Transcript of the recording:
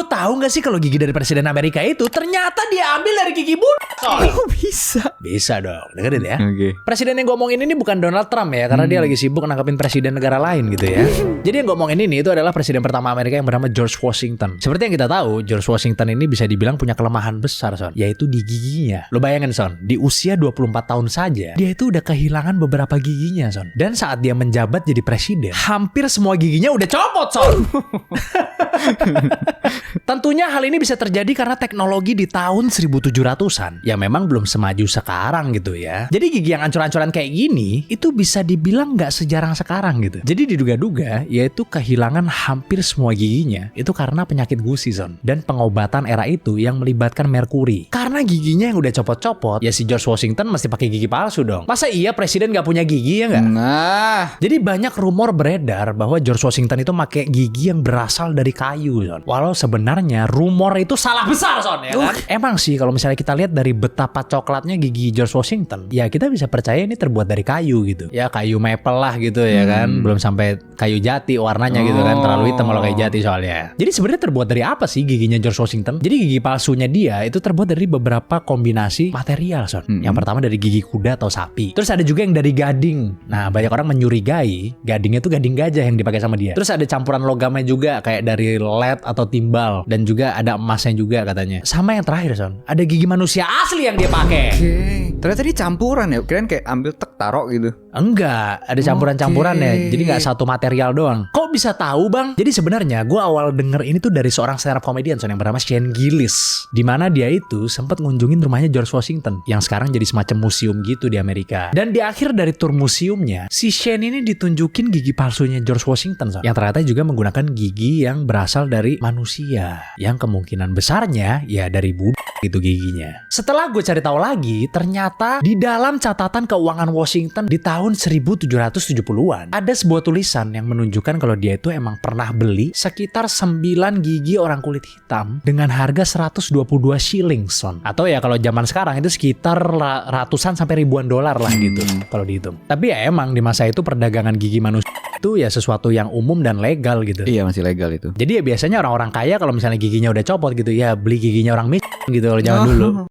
Lu tahu nggak sih kalau gigi dari presiden Amerika itu ternyata dia ambil dari gigi budak? Oh bisa. Bisa dong, dengerin ya. Oke. Presiden yang ngomongin ini bukan Donald Trump ya, karena dia lagi sibuk nangkepin presiden negara lain gitu ya. Jadi yang ngomongin ini itu adalah presiden pertama Amerika yang bernama George Washington. Seperti yang kita tahu, George Washington ini bisa dibilang punya kelemahan besar, Son, yaitu di giginya. Lo bayangin, Son, di usia 24 tahun saja, dia itu udah kehilangan beberapa giginya, Son. Dan saat dia menjabat jadi presiden, hampir semua giginya udah copot, Son. Tentunya hal ini bisa terjadi karena teknologi di tahun 1700-an yang memang belum semaju sekarang gitu ya. Jadi gigi yang ancur-ancuran kayak gini itu bisa dibilang nggak sejarang sekarang gitu. Jadi diduga-duga yaitu kehilangan hampir semua giginya itu karena penyakit gusi, Son. Dan pengobatan era itu yang melibatkan merkuri. Karena giginya yang udah copot-copot, ya si George Washington mesti pakai gigi palsu dong. Masa iya presiden nggak punya gigi ya nggak? Nah, Jadi banyak rumor beredar bahwa George Washington itu pakai gigi yang berasal dari kayu, Son. Walau sebenarnya rumor itu salah besar, Son, ya kan? Emang sih kalau misalnya kita lihat dari betapa coklatnya gigi George Washington, ya kita bisa percaya ini terbuat dari kayu gitu. Ya kayu maple lah gitu ya kan. Belum sampai kayu jati warnanya gitu kan, terlalu hitam kalau kayu jati soalnya. Jadi sebenarnya terbuat dari apa sih giginya George Washington? Jadi gigi palsunya dia itu terbuat dari beberapa kombinasi material, Son. Yang pertama dari gigi kuda atau sapi. Terus ada juga yang dari gading. Nah, banyak orang mencurigai gadingnya itu gading gajah yang dipakai sama dia. Terus ada campuran logamnya juga kayak dari lead atau timbal, dan juga ada emasnya juga katanya. Sama yang terakhir, Son, ada gigi manusia asli yang dia pakai. oke. Ternyata ini campuran ya. Kirain kayak ambil tek taruh gitu. Enggak, ada campuran-campurannya. Jadi nggak satu material doang. Kok bisa tahu, Bang? Jadi sebenarnya gue awal denger ini tuh dari seorang stand up comedian, Son, yang bernama Shane Gillis. Di mana dia itu sempat ngunjungin rumahnya George Washington yang sekarang jadi semacam museum gitu di Amerika. Dan di akhir dari tur museumnya, si Shane ini ditunjukin gigi palsunya George Washington, Son, yang ternyata juga menggunakan gigi yang berasal dari manusia, yang kemungkinan besarnya ya dari budak gitu giginya. Setelah gue cari tahu lagi, ternyata di dalam catatan keuangan Washington di tahun 1770-an ada sebuah tulisan yang menunjukkan kalau dia itu emang pernah beli sekitar 9 gigi orang kulit hitam dengan harga 122 shilling, Son. Atau ya kalau zaman sekarang itu sekitar ratusan sampai ribuan dolar lah gitu kalau dihitung. Tapi ya emang di masa itu perdagangan gigi manusia itu ya sesuatu yang umum dan legal gitu. Iya, masih legal itu. Jadi ya biasanya orang-orang kaya kalau misalnya giginya udah copot gitu ya beli giginya orang miskin gitu kalau zaman dulu.